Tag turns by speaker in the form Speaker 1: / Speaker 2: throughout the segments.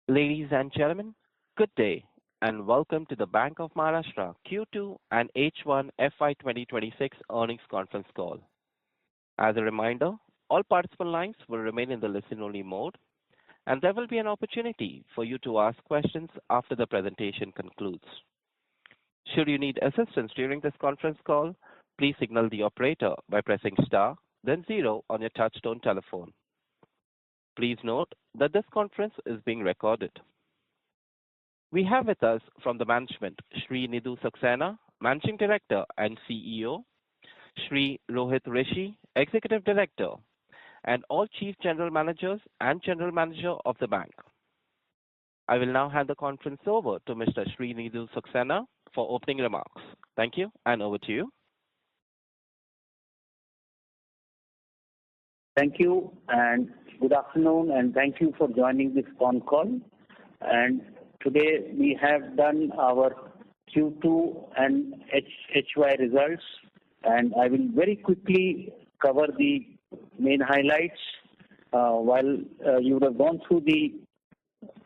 Speaker 1: Ladies and gentlemen, good day and welcome to the Bank of Maharashtra Q2 and H1FY 2026 earnings conference call. As a reminder, all participant lines will remain in the listen-only mode, and there will be an opportunity for you to ask questions after the presentation concludes. Should you need assistance during this conference call, please signal the operator by pressing star, then zero on your touch-tone telephone. Please note that this conference is being recorded. We have with us from the management Shri Nidhu Saxena, Managing Director and CEO, Shri Rohit Rishi, Executive Director, and all Chief General Managers and General Manager of the bank. I will now hand the conference over to Mr. Shri Nidhu Saxena for opening remarks. Thank you, and over to you.
Speaker 2: Thank you, and good afternoon, and thank you for joining this phone call. And today we have done our Q2 and HY results, and I will very quickly cover the main highlights. While you would have gone through the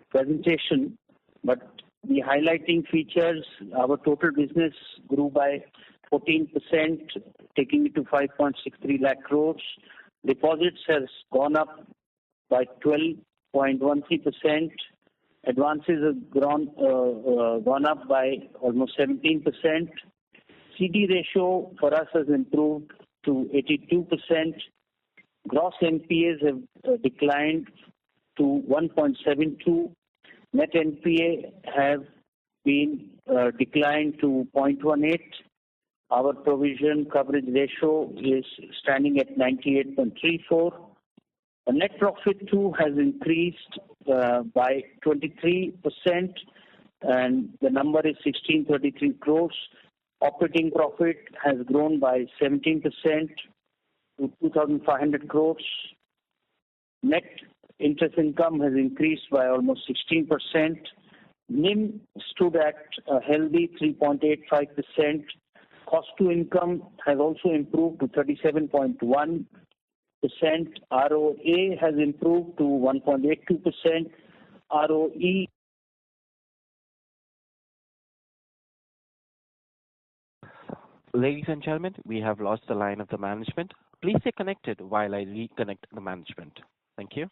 Speaker 2: presentation, but the highlighting features, our total business grew by 14%, taking it to 5.63 lakh crores. Deposits has gone up by 12.13%. Advances have gone up by almost 17%. CD ratio for us has improved to 82%. Gross NPAs have declined to 1.72. Net NPA have been declined to 0.18. Our provision coverage ratio is standing at 98.34. The net profit too has increased by 23%, and the number is 1633 crores. Operating profit has grown by 17% to 2,500 crores. Net interest income has increased by almost 16%. NIM stood at a healthy 3.85%. Cost to income has also improved to 37.1%. ROA has improved to 1.82%. ROE.
Speaker 1: Ladies and gentlemen, we have lost the line of the management. Please stay connected while I reconnect the management. Thank you.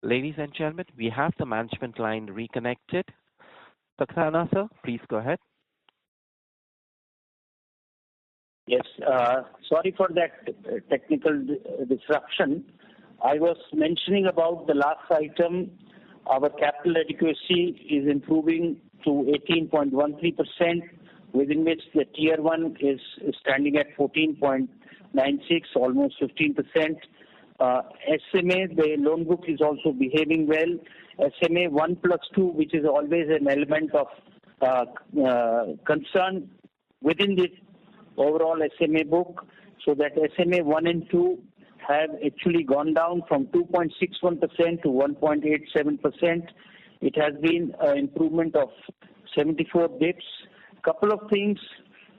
Speaker 1: Ladies and gentlemen, we have the management line reconnected. Saxena, sir, please go ahead.
Speaker 2: Yes, sorry for that technical disruption. I was mentioning about the last item. Our capital adequacy is improving to 18.13%, within which the Tier 1 is standing at 14.96, almost 15%. SMA, the loan book is also behaving well. SMA 1 plus 2, which is always an element of concern within this overall SMA book, so that SMA 1 and 2 have actually gone down from 2.61% to 1.87%. It has been an improvement of 74 bps. Couple of things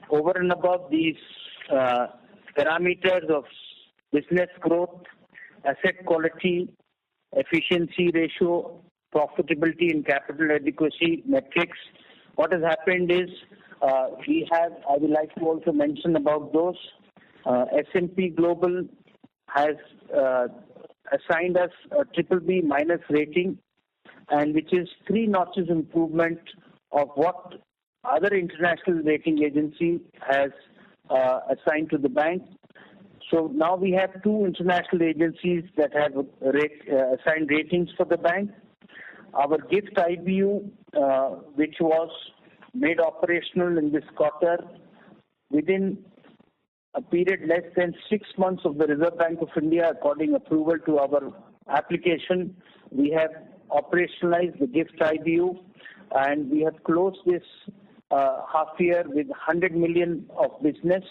Speaker 2: over and above these parameters of business growth, asset quality, efficiency ratio, profitability and capital adequacy metrics. What has happened is I would like to also mention about those. S&P Global has assigned us a BBB minus rating, and which is 3 notches improvement of what other international rating agency has assigned to the bank. So now we have two international agencies that have assigned ratings for the bank. Our GIFT IBU, which was made operational in this quarter within a period less than 6 months of the Reserve Bank of India according approval to our application, we have operationalized the GIFT IBU, and we have closed this half year with 100 million of business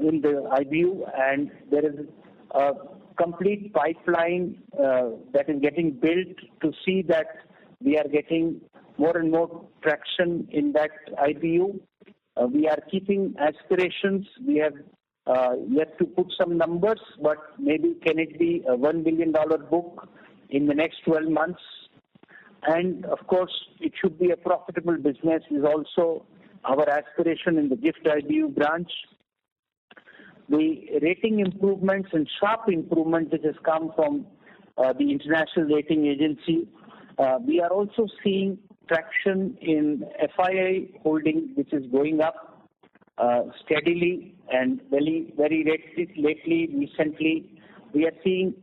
Speaker 2: in the IBU, and there is a complete pipeline that is getting built to see that we are getting more and more traction in that IBU. We are keeping aspirations. We have yet to put some numbers, but maybe can it be a $1 billion book in the next 12 months? And of course, it should be a profitable business is also our aspiration in the GIFT IBU branch. The rating improvements and sharp improvement which has come from the international rating agency, we are also seeing traction in FII holding, which is going up steadily and very lately, recently. We are seeing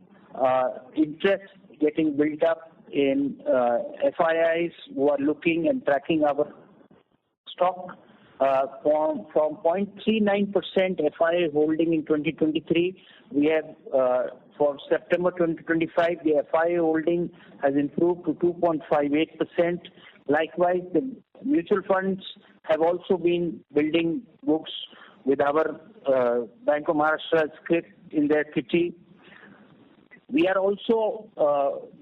Speaker 2: interest getting built up in FIIs who are looking and tracking our stock. From 0.39% FII holding in 2023, we have for September 2025, the FII holding has improved to 2.58%. Likewise, the mutual funds have also been building books with our Bank of Maharashtra script in their kitty. We are also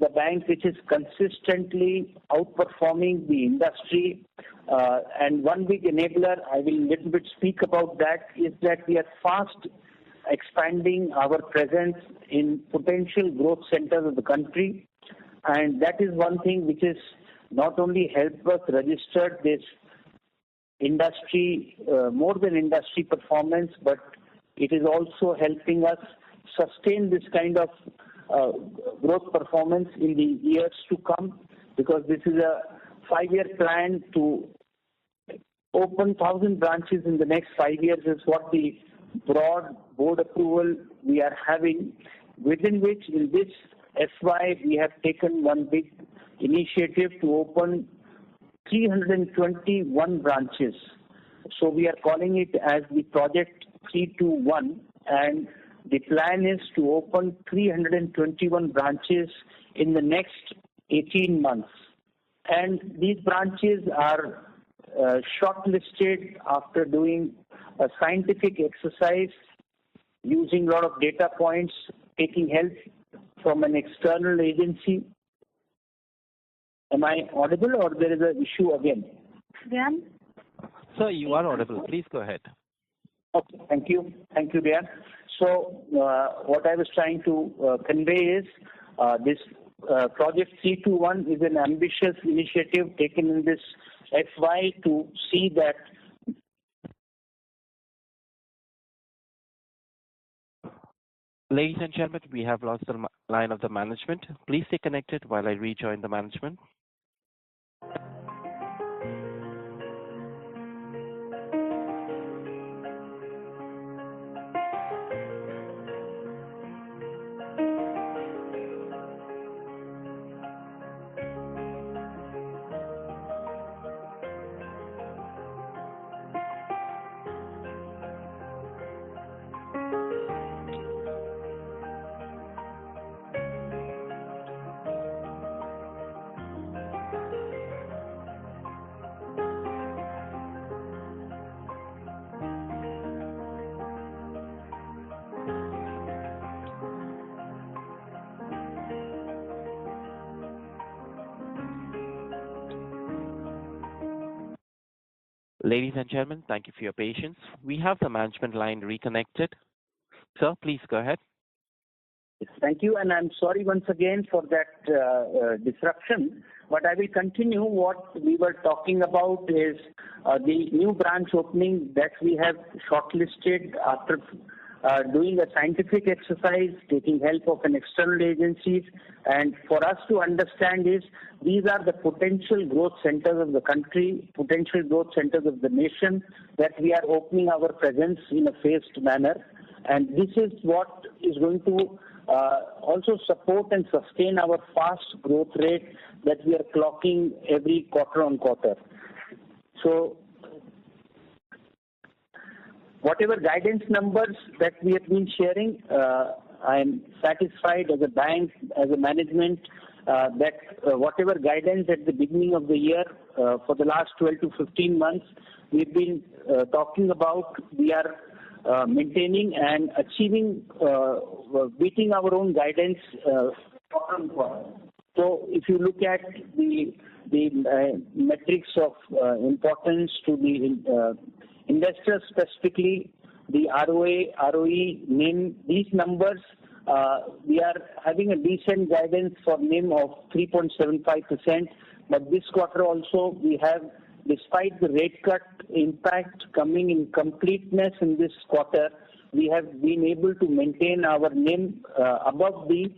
Speaker 2: the bank which is consistently outperforming the industry. And one big enabler, I will a little bit speak about that, is that we are fast expanding our presence in potential growth centers of the country. And that is one thing which is not only helped us register this industry, more than industry performance, but it is also helping us sustain this kind of growth performance in the years to come, because this is a 5-year plan to open 1,000 branches in the next 5 years is what the broad board approval we are having, within which in this FY we have taken one big initiative to open 321 branches. So we are calling it as the Project 321, and the plan is to open 321 branches in the next 18 months. And these branches are shortlisted after doing a scientific exercise, using a lot of data points, taking help from an external agency. Am I audible or there is an issue again?
Speaker 3: Ryan?
Speaker 1: Sir, you are audible. Please go ahead.
Speaker 2: Okay, thank you. Thank you, Ryan. So what I was trying to convey is this Project 321 is an ambitious initiative taken in this FY to see that.
Speaker 1: Ladies and gentlemen, we have lost the line of the management. Please stay connected while I rejoin the management. Ladies and gentlemen, thank you for your patience. We have the management line reconnected. Sir, please go ahead.
Speaker 2: Thank you, and I'm sorry once again for that disruption, but I will continue. What we were talking about is the new branch opening that we have shortlisted after doing a scientific exercise, taking help of an external agencies, and for us to understand is these are the potential growth centers of the country, potential growth centers of the nation that we are opening our presence in a phased manner. and this is what is going to also support and sustain our fast growth rate that we are clocking every quarter on quarter. So whatever guidance numbers that we have been sharing, I am satisfied as a bank, as a management, that whatever guidance at the beginning of the year for the last 12 to 15 months we've been talking about, we are maintaining and achieving, beating our own guidance quarter on quarter. So if you look at the metrics of importance to the investors, specifically the ROA, ROE, NIM, these numbers, we are having a decent guidance for NIM of 3.75%. But this quarter also we have, despite the rate cut impact coming in completeness in this quarter, we have been able to maintain our NIM above the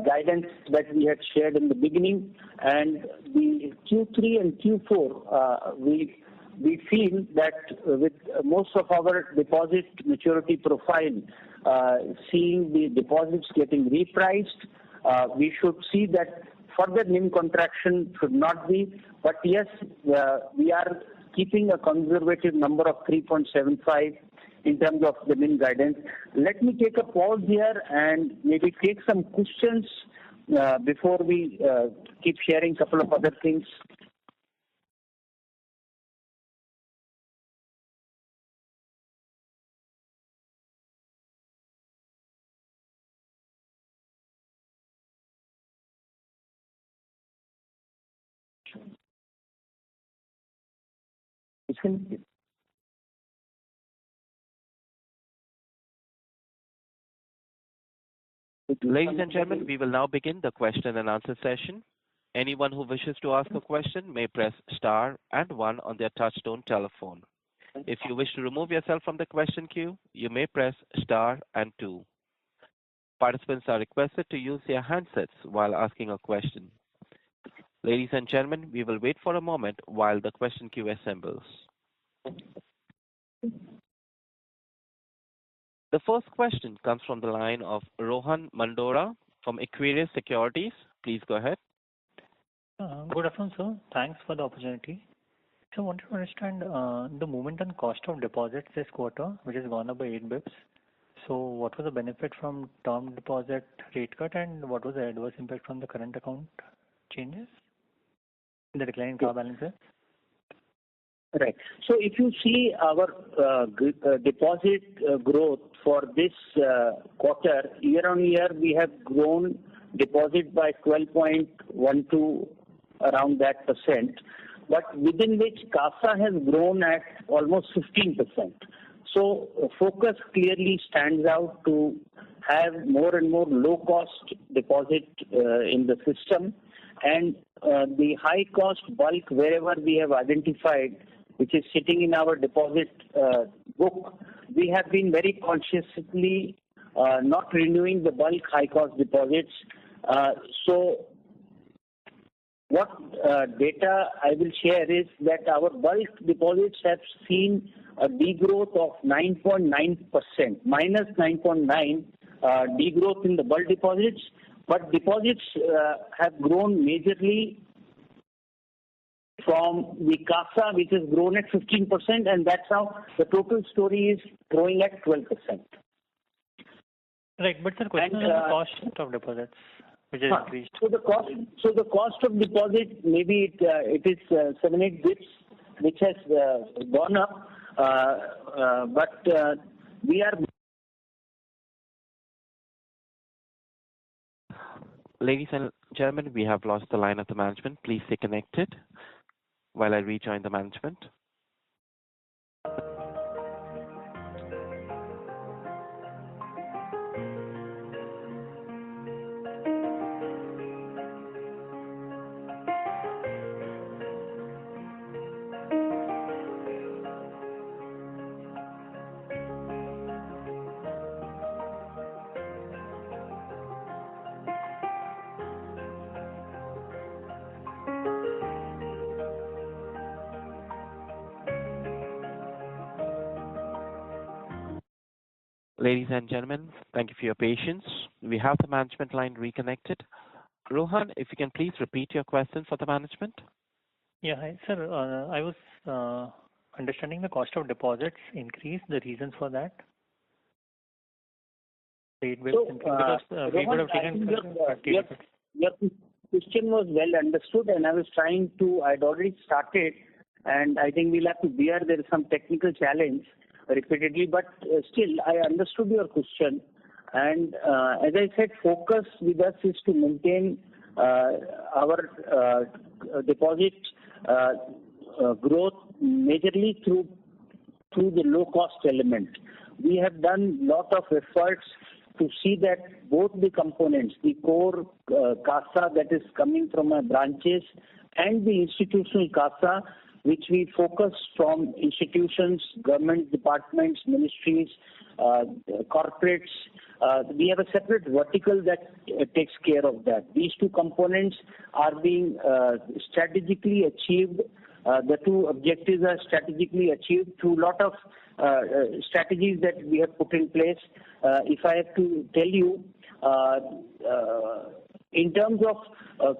Speaker 2: guidance that we had shared in the beginning. And the Q3 and Q4, we feel that with most of our deposit maturity profile, seeing the deposits getting repriced, we should see that further NIM contraction should not be. But yes, we are keeping a conservative number of 3.75 in terms of the NIM guidance. Let me take a pause here and maybe take some questions before we keep sharing a couple of other things.
Speaker 1: Ladies and gentlemen, we will now begin the question and answer session. Anyone who wishes to ask a question may press star and one on their touchtone telephone. If you wish to remove yourself from the question queue, you may press star and two. Participants are requested to use their handsets while asking a question. Ladies and gentlemen, we will wait for a moment while the question queue assembles. The first question comes from the line of Rohan Mandora from Equirus Securities. Please go ahead.
Speaker 3: Good afternoon, sir. Thanks for the opportunity. So I wanted to understand the movement on cost of deposits this quarter, which has gone up by 8 bips. So what was the benefit from term deposit rate cut, and what was the adverse impact from the current account changes? The decline in car balances?
Speaker 2: Right. So if you see our deposit growth for this quarter, year on year, we have grown deposit by 12.12, around that percent, but within which CASA has grown at almost 15%. So focus clearly stands out to have more and more low-cost deposit in the system, and the high-cost bulk wherever we have identified, which is sitting in our deposit book, we have been very consciously not renewing the bulk high-cost deposits. So what data I will share is that our bulk deposits have seen a degrowth of 9.9%, minus 9.9 degrowth in the bulk deposits, but deposits have grown majorly from the CASA, which has grown at 15%, and that's how the total story is growing at 12%.
Speaker 3: Right, but the question is the cost of deposits, which has increased.
Speaker 2: So the cost of deposit, maybe it is 7-8 bits, which has gone up, but we are.
Speaker 1: Ladies and gentlemen, we have lost the line of the management. Please stay connected while I rejoin the management. Ladies and gentlemen, thank you for your patience. We have the management line reconnected. Rohan, if you can please repeat your question for the management.
Speaker 3: Yeah, hi, sir. I was understanding the cost of deposits increase, the reasons for that. 8 basis
Speaker 2: So,
Speaker 3: because we would have taken
Speaker 2: your question was well understood, and I'd already started, and I think we'll have to bear there is some technical challenge repeatedly, but still I understood your question. And as I said, focus with us is to maintain our deposit growth majorly through the low cost element. We have done lot of efforts to see that both the components, the core CASA that is coming from our branches and the institutional CASA, which we focus from institutions, government departments, ministries, corporates. We have a separate vertical that takes care of that. These two components are being strategically achieved. The two objectives are strategically achieved through a lot of strategies that we have put in place. If I have to tell you, in terms of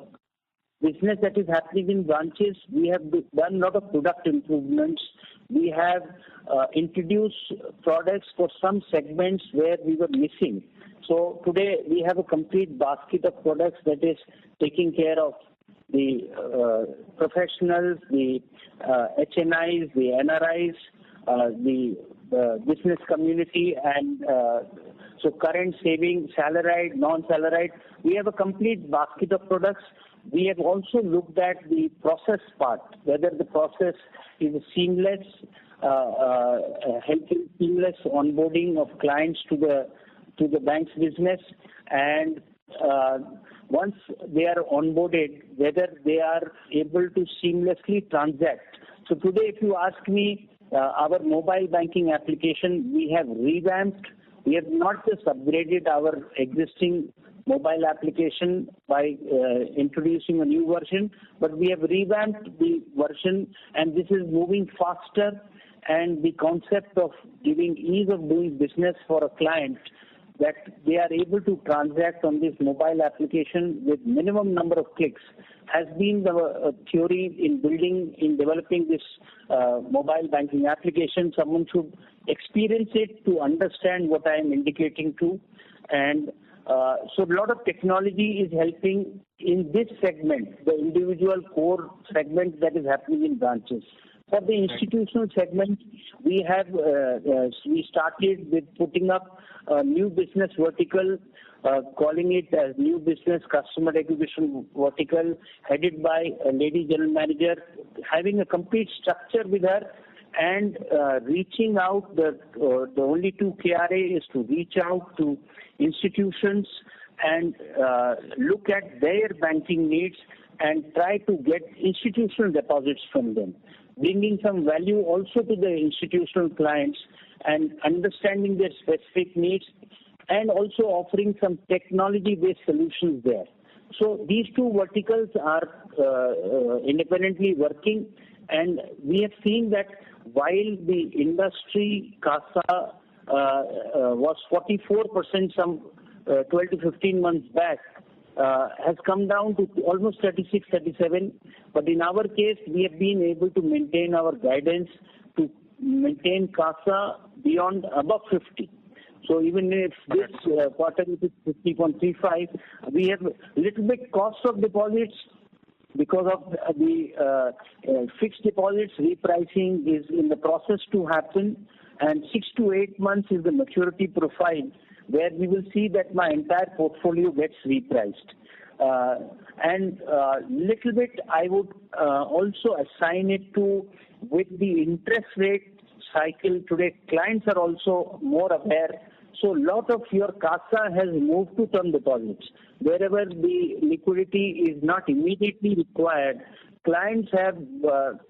Speaker 2: business that is happening in branches, we have done a lot of product improvements. We have introduced products for some segments where we were missing. So today we have a complete basket of products that is taking care of the professionals, the HNIs, the NRIs, the business community, and so current saving, salaried, non-salaried. We have a complete basket of products. We have also looked at the process part, whether the process is seamless, helping seamless onboarding of clients to the bank's business, and once they are onboarded, whether they are able to seamlessly transact. So today, if you ask me, our mobile banking application, we have revamped. We have not just upgraded our existing mobile application by introducing a new version, but we have revamped the version, and this is moving faster. And the concept of giving ease of doing business for a client, that they are able to transact on this mobile application with minimum number of clicks, has been the theory in developing this mobile banking application. Someone should experience it to understand what I am indicating to. And so a lot of technology is helping in this segment, the individual core segment that is happening in branches. For the institutional segment, we started with putting up a new business vertical, calling it as new business customer acquisition vertical, headed by a lady general manager, having a complete structure with her, and reaching out. The only two KRA is to reach out to institutions and look at their banking needs and try to get institutional deposits from them, bringing some value also to the institutional clients and understanding their specific needs, and also offering some technology-based solutions there. So these two verticals are independently working, and we have seen that while the industry CASA was 44% some 12 to 15 months back, has come down to almost 36, 37. But in our case, we have been able to maintain our guidance to maintain CASA beyond above 50. So even if this quarter is 50.35, we have a little bit cost of deposits because of the fixed deposits repricing is in the process to happen, and 6 to 8 months is the maturity profile where we will see that my entire portfolio gets repriced. And little bit I would also assign it to with the interest rate cycle today. Clients are also more aware. So a lot of your CASA has moved to term deposits. Wherever the liquidity is not immediately required, clients have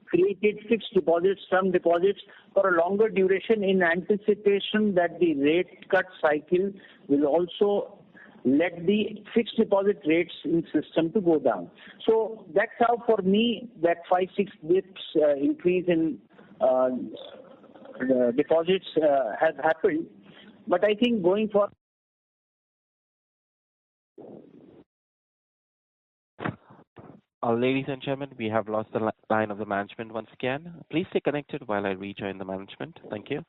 Speaker 2: created fixed deposits, term deposits for a longer duration in anticipation that the rate cut cycle will also let the fixed deposit rates in system to go down. So that's how for me that 5-6 bps increase in deposits has happened. But I think going forward.
Speaker 1: Ladies and gentlemen, we have lost the line of the management once again. Please stay connected while I rejoin the management. Thank you.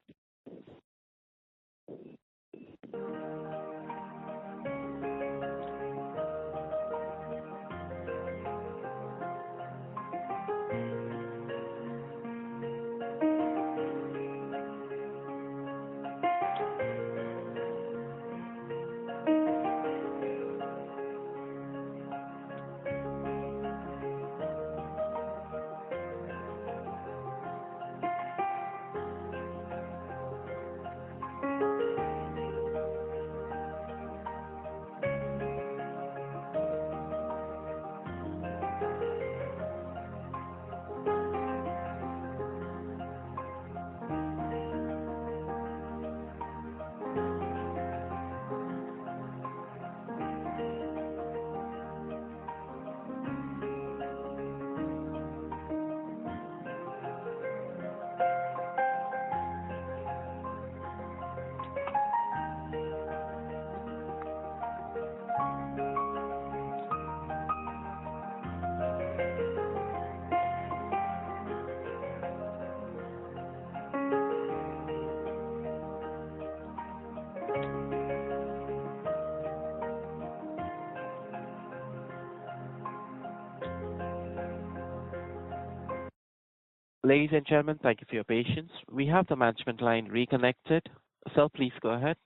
Speaker 1: Ladies and gentlemen, thank you for your patience. We have the management line reconnected. Sir, please go ahead.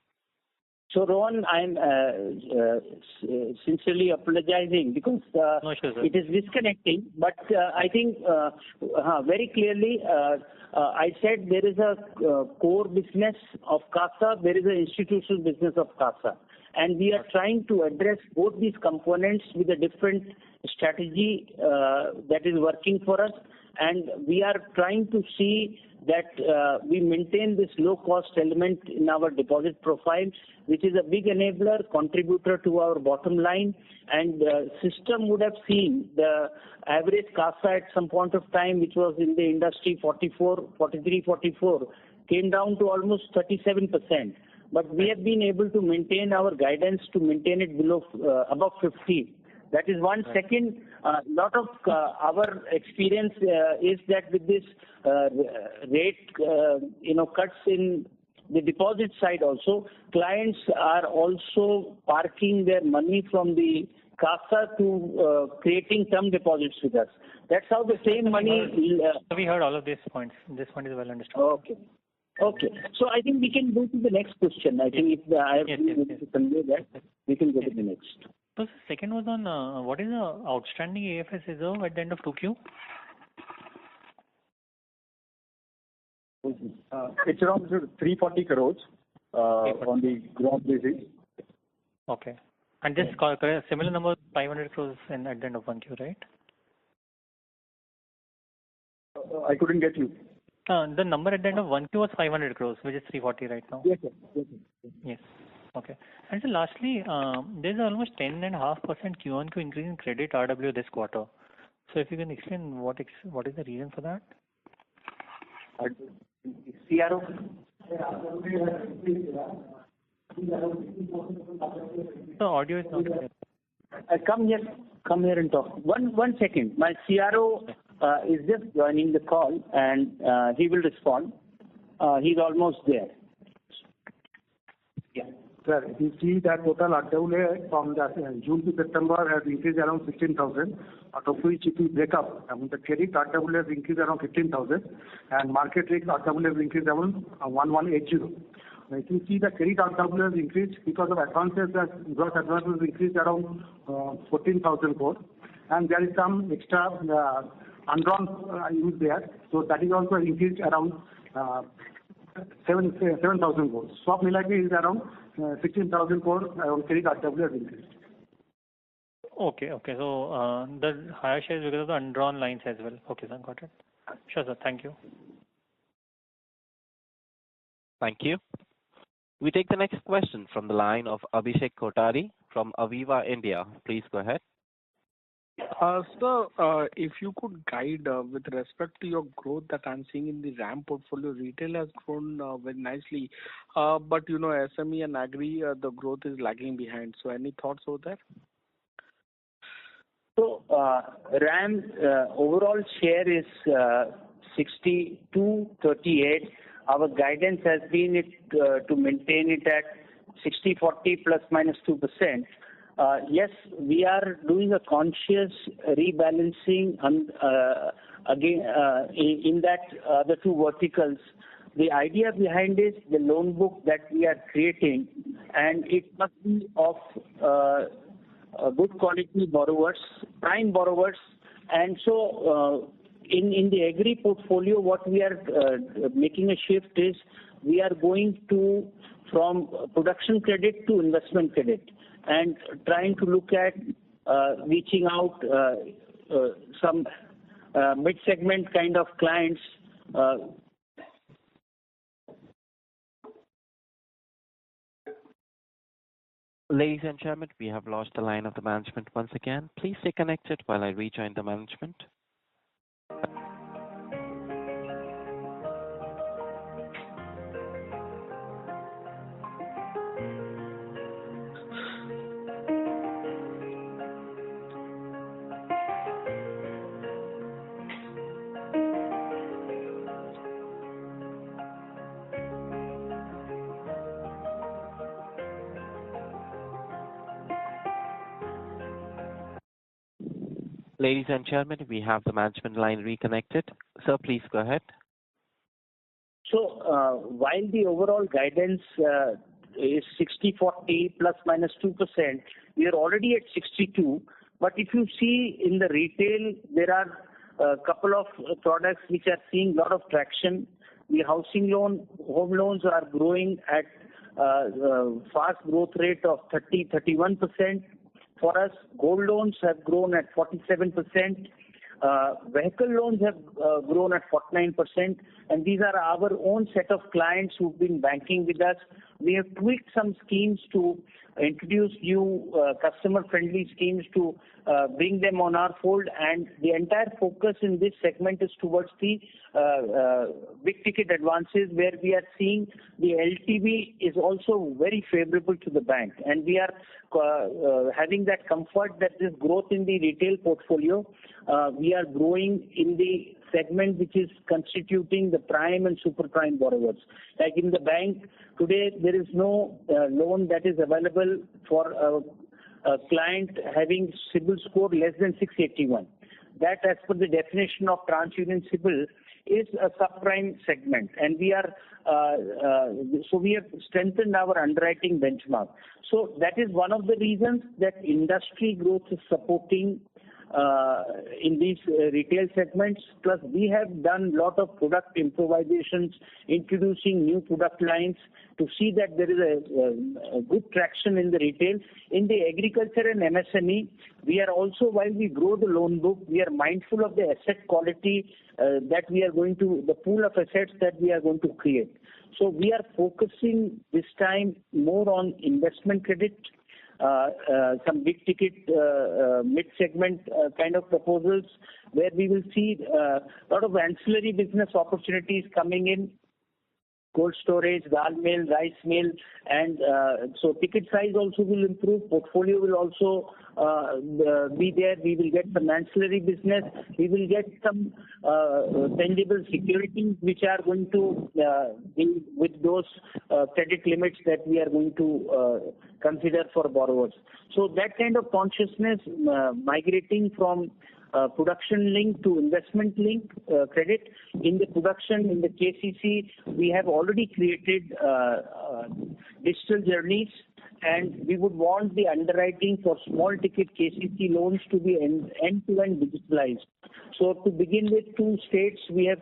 Speaker 2: So, Rohan, I'm sincerely apologizing because
Speaker 3: No, sure, sir.
Speaker 2: it is disconnecting. But I think very clearly I said there is a core business of CASA, there is an institutional business of CASA. And we are trying to address both these components with a different strategy that is working for us. And we are trying to see that we maintain this low-cost element in our deposit profile, which is a big enabler, contributor to our bottom line. And the system would have seen the average CASA at some point of time, which was in the industry 43, 44, came down to almost 37%. But we have been able to maintain our guidance to maintain it below above 50. That is one. Second, lot of our experience is that with this rate, cuts in the deposit side also, clients are also parking their money from the CASA to creating term deposits with us. That's how the same money.
Speaker 3: We heard all of these points. This one is well understood.
Speaker 2: Okay. Okay. So I think we can go to the next question. I think if I have to convey that, we can go to the next.
Speaker 3: So the second was on what is the outstanding AFS reserve at the end of 2Q?
Speaker 4: It's around 340 crores on the gross basis.
Speaker 3: Okay. And this similar number, 500 crores at the end of 1Q, right?
Speaker 4: I couldn't get you.
Speaker 3: The number at the end of 1Q was 500 crores, which is 340 right now.
Speaker 4: Yes, sir.
Speaker 3: Yes. Okay. And so lastly, there's almost 10.5% Q1Q increase in credit RW this quarter. So if you can explain what is the reason for that?
Speaker 2: CRO.
Speaker 3: The audio is not clear.
Speaker 2: Come here and talk. One second. My CRO is just joining the call and he will respond. He's almost there. Yeah.
Speaker 4: Sir, if you see that total RWA from the June to September has increased around 16,000, out of which if we break up, the credit RWA has increased around 15,000 and market risk RWA has increased around 1180. If you see the credit RWA has increased because of advances, that gross advances increased around 14,000 crores and there is some extra undrawn use there. So that is also increased around 7,000 crores. Swap Milaki is around 16,000 crores around credit RWA has increased.
Speaker 3: Okay. So the higher share is because of the undrawn lines as well. Okay, sir, got it. Sure, sir. Thank you.
Speaker 1: Thank you. We take the next question from the line of Abhishek Kotari from Aviva India. Please go ahead.
Speaker 5: Sir, if you could guide with respect to your growth that I'm seeing in the RAM portfolio, retail has grown very nicely, but SME and agri, the growth is lagging behind. So any thoughts over there?
Speaker 2: So RAM overall share is 60-38. Our guidance has been to maintain it at 60-40 plus minus 2%. Yes, we are doing a conscious rebalancing again in that other two verticals. The idea behind is the loan book that we are creating, and it must be of good quality borrowers, prime borrowers, and so in the agri portfolio, what we are making a shift is we are going to from production credit to investment credit, and trying to look at reaching out some mid-segment kind of clients.
Speaker 1: Ladies and gentlemen, we have lost the line of the management once again. Please stay connected while I rejoin the management. Ladies and gentlemen, we have the management line reconnected. Sir, please go ahead.
Speaker 2: So while the overall guidance is 60-40 plus minus 2%, we are already at 62. But if you see in the retail, there are a couple of products which are seeing a lot of traction. The housing loan, home loans are growing at fast growth rate of 30-31%. For us, gold loans have grown at 47%. Vehicle loans have grown at 49%, and these are our own set of clients who've been banking with us. We have tweaked some schemes to introduce new customer-friendly schemes to bring them on our fold, and the entire focus in this segment is towards the big-ticket advances, where we are seeing the LTV is also very favorable to the bank, and we are having that comfort that this growth in the retail portfolio, we are growing in the segment which is constituting the prime and super prime borrowers. Like in the bank today, there is no loan that is available for a client having CIBIL score less than 681. That, as per the definition of TransUnion CIBIL, is a subprime segment, and we are so we have strengthened our underwriting benchmark. So that is one of the reasons that industry growth is supporting in these retail segments. Plus, we have done a lot of product improvisations, introducing new product lines to see that there is a good traction in the retail. In the agriculture and MSME, we are also, while we grow the loan book, we are mindful of the asset quality that we are going to, the pool of assets that we are going to create. So we are focusing this time more on investment credit, some big ticket mid-segment kind of proposals, where we will see a lot of ancillary business opportunities coming in, cold storage, dal mill, rice mill, and so ticket size also will improve. Portfolio will also be there. We will get some ancillary business. We will get some tangible securities which are going to be with those credit limits that we are going to consider for borrowers. So that kind of consciousness migrating from production link to investment link credit. In the production, in the KCC, we have already created digital journeys, and we would want the underwriting for small ticket KCC loans to be end-to-end digitalized. So to begin with, 2 states we have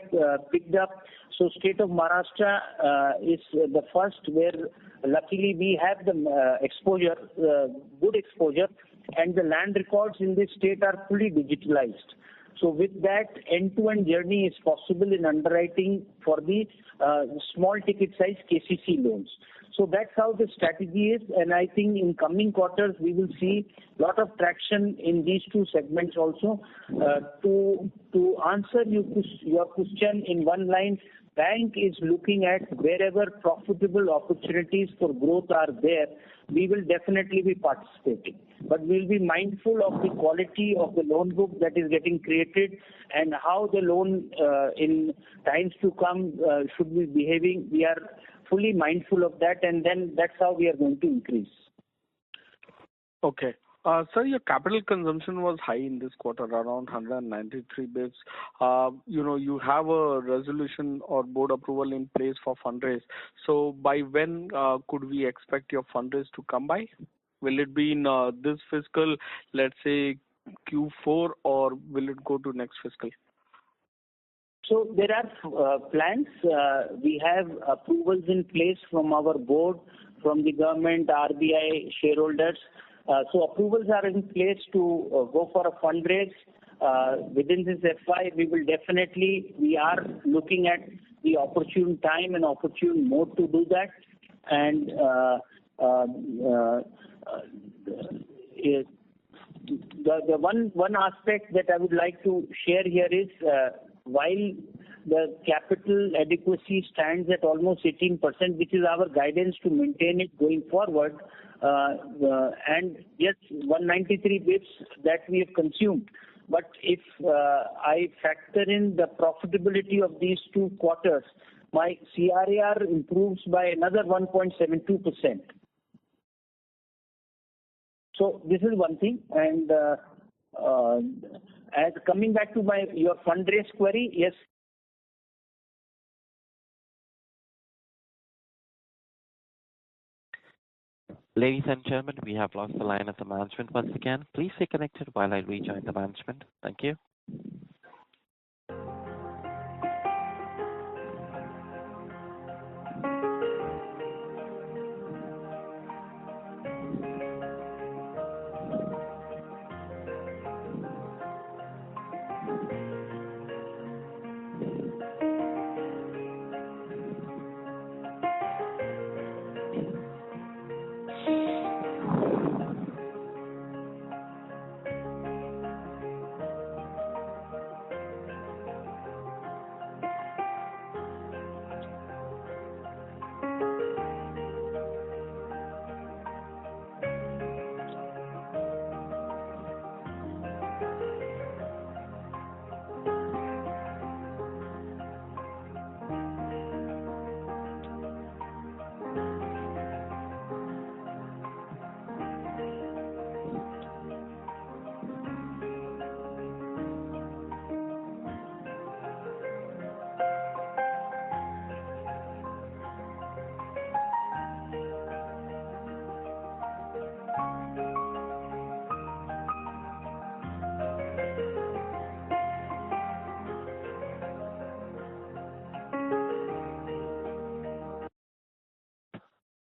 Speaker 2: picked up. So state of Maharashtra is the first, where luckily we have the exposure, good exposure, and the land records in this state are fully digitalized. So with that, end-to-end journey is possible in underwriting for the small ticket size KCC loans. So that's how the strategy is, and I think in coming quarters we will see a lot of traction in these two segments also. To answer your question in one line, bank is looking at wherever profitable opportunities for growth are there, we will definitely be participating. But we'll be mindful of the quality of the loan book that is getting created and how the loan in times to come should be behaving. We are fully mindful of that, and then that's how we are going to increase.
Speaker 5: Okay. Sir, your capital consumption was high in this quarter, around 193 bits. You have a resolution or board approval in place for fundraise. So by when could we expect your fundraise to come by? Will it be in this fiscal, let's say Q4, or will it go to next fiscal?
Speaker 2: So there are plans. We have approvals in place from our board, from the government, RBI, shareholders. So approvals are in place to go for a fundraise. Within this FY, we are looking at the opportune time and opportune mode to do that. And the one aspect that I would like to share here is while the capital adequacy stands at almost 18%, which is our guidance to maintain it going forward, and yes, 193 bits that we have consumed. But if I factor in the profitability of these two quarters, my CRAR improves by another 1.72%. So this is one thing. And as coming back to your fundraise query, yes.
Speaker 1: Ladies and gentlemen, we have lost the line of the management once again. Please stay connected while I rejoin the management. Thank you.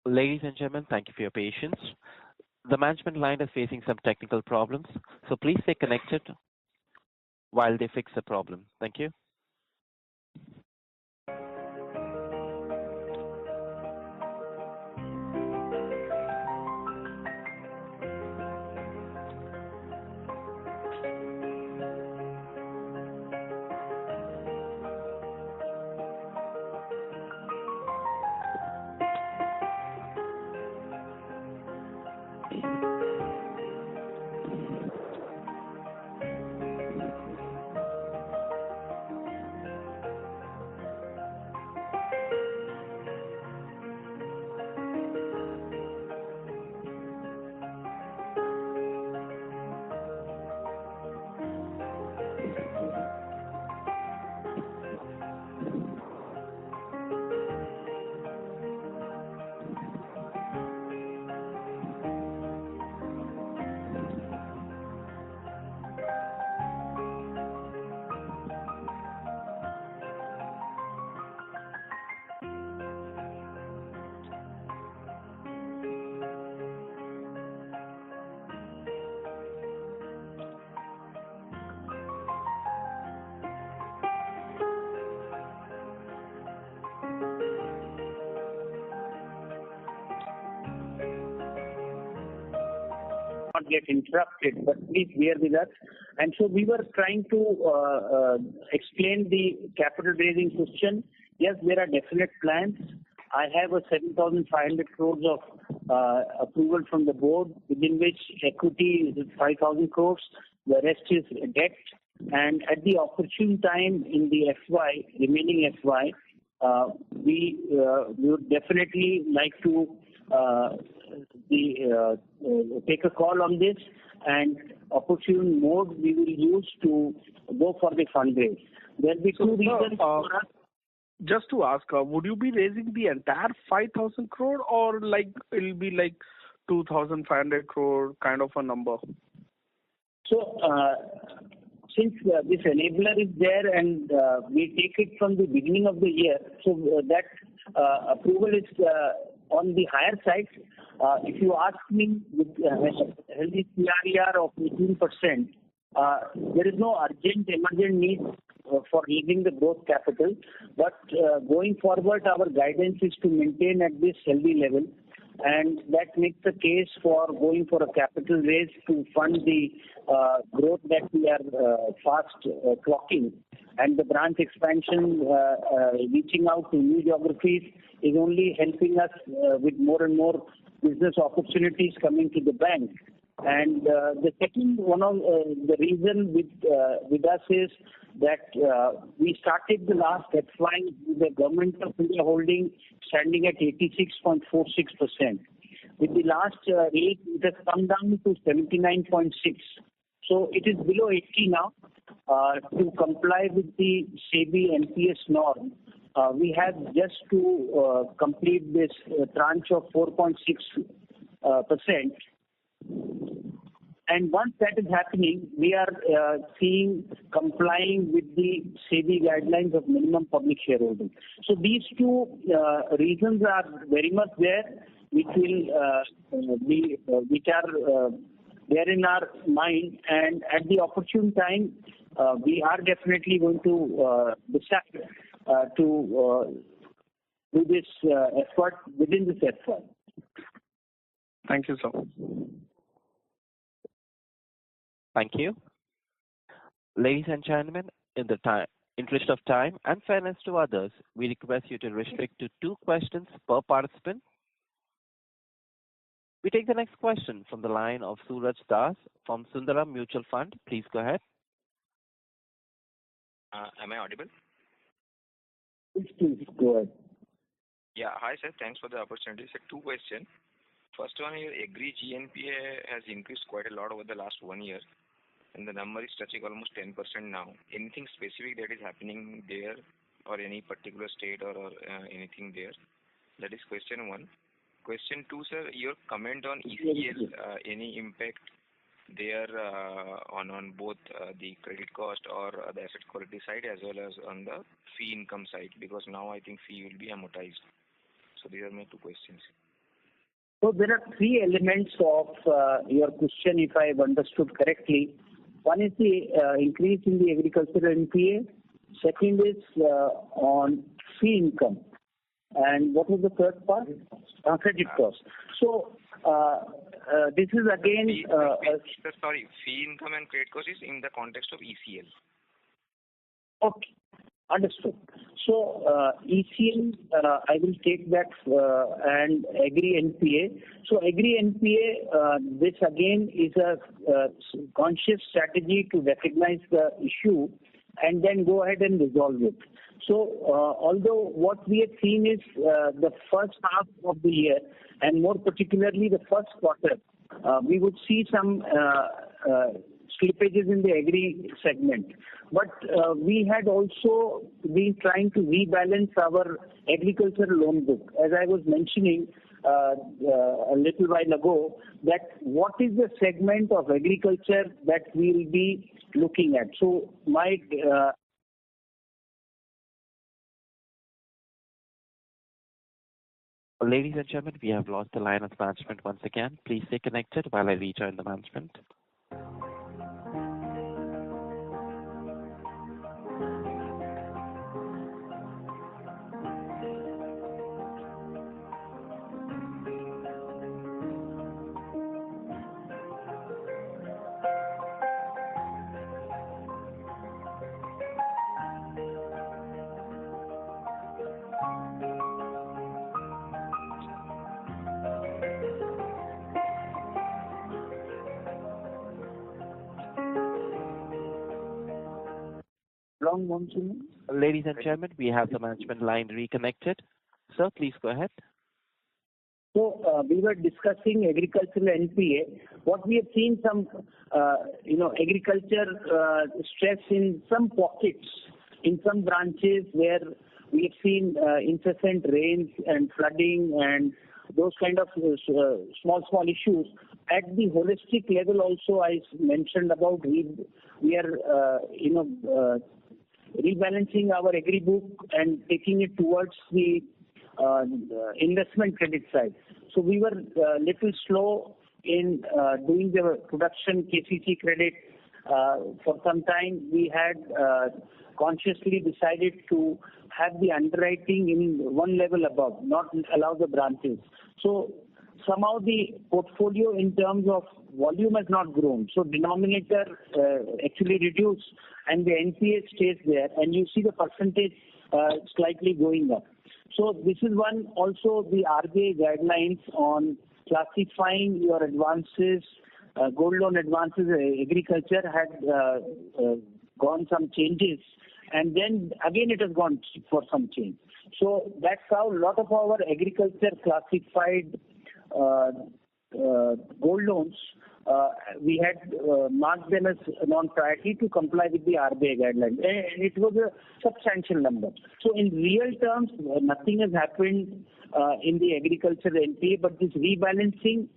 Speaker 1: Ladies and gentlemen, thank you for your patience. The management line is facing some technical problems, so please stay connected while they fix the problem. Thank you.
Speaker 2: not get interrupted, but please bear with us. And so we were trying to explain the capital raising question. Yes, there are definite plans. I have a 7,500 crores of approval from the board, within which equity is 5,000 crores. The rest is debt. And at the opportune time in the remaining FY, we would definitely like to take a call on this, and opportune mode we will use to go for the fundraise. There will be two reasons for us.
Speaker 5: Just to ask, would you be raising the entire 5,000 crore, or like it'll be like 2,500 crore kind of a number?
Speaker 2: So, since this enabler is there and we take it from the beginning of the year, so that approval is on the higher side. If you ask me, with healthy CRAR of 18%, there is no urgent, emergent need for raising the growth capital. But going forward, our guidance is to maintain at this healthy level, and that makes the case for going for a capital raise to fund the growth that we are fast clocking. And the branch expansion, reaching out to new geographies, is only helping us with more and more business opportunities coming to the bank. And the second one of the reason with us is that we started the last FY with the Government of India holding standing at 86.46%. With the last rate, it has come down to 79.6. So it is below 80 now. To comply with the SEBI NPS norm, we have just to complete this tranche of 4.6%. And once that is happening, we are seeing complying with the SEBI guidelines of minimum public shareholding. So these two reasons are very much there, which are there in our mind, and at the opportune time, we are definitely going to decide to do this effort within this effort.
Speaker 5: Thank you, sir.
Speaker 1: Thank you. Ladies and gentlemen, in the interest of time and fairness to others, we request you to restrict to 2 questions per participant. We take the next question from the line of Suraj Das from Sundaram Mutual Fund. Please go ahead.
Speaker 6: Am I audible?
Speaker 2: Please go ahead.
Speaker 6: Yeah. Hi, sir. Thanks for the opportunity. Sir, 2 questions. First one, your agri GNPA has increased quite a lot over the last 1 year, and the number is touching almost 10% now. Anything specific that is happening there, or any particular state, or anything there? That is question 1. Question 2, sir, your comment on ECL, any impact there on both the credit cost or the asset quality side, as well as on the fee income side, because now I think fee will be amortized. So these are my 2 questions.
Speaker 2: So there are 3 elements of your question, if I have understood correctly. One is the increase in the agricultural NPA. Second is on fee income. And what was the third part? Credit cost. So this is again...
Speaker 6: sorry, fee income and credit cost is in the context of ECL.
Speaker 2: Okay, understood. So ECL, I will take that, and agri NPA. So agri NPA, this again is a conscious strategy to recognize the issue and then go ahead and resolve it. So although what we have seen is the first half of the year, and more particularly the first quarter, we would see some slippages in the agri segment. But we had also been trying to rebalance our agricultural loan book. As I was mentioning a little while ago, that what is the segment of agriculture that we will be looking at. So my...
Speaker 1: Ladies and gentlemen, we have lost the line of management once again. Please stay connected while I rejoin the management.
Speaker 2: strong monsoon.
Speaker 1: Ladies and gentlemen, we have the management line reconnected. Sir, please go ahead.
Speaker 2: So we were discussing agricultural NPA. What we have seen some, agriculture stress in some pockets, in some branches where we have seen incessant rains and flooding and those kind of small issues. At the holistic level also, I mentioned about we are, rebalancing our agri book and taking it towards the investment credit side. So we were little slow in doing the production KCC credit. For some time, we had consciously decided to have the underwriting in one level above, not allow the branches. So somehow the portfolio in terms of volume has not grown. So denominator actually reduced and the NPA stays there, and you see the percentage slightly going up. So this is one also the RBI guidelines on classifying your advances, gold loan advances, agriculture had gone some changes, and then again it has gone for some change. So that's how a lot of our agriculture classified gold loans, we had marked them as non-priority to comply with the RBI guidelines, and it was a substantial number. So in real terms, nothing has happened in the agriculture NPA, but this rebalancing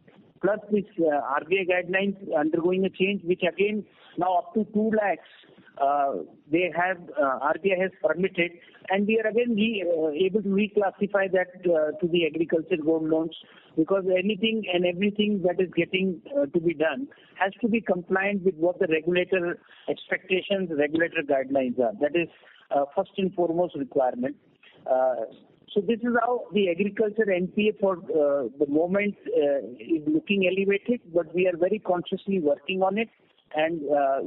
Speaker 2: plus this RBI guidelines undergoing a change, which again now up to 2 lakhs they have RBI has permitted, and we are again able to reclassify that to the agriculture gold loans, because anything and everything that is getting to be done has to be compliant with what the regulator expectations, regulator guidelines are. That is first and foremost requirement. So this is how the agriculture NPA for the moment is looking elevated, but we are very consciously working on it. And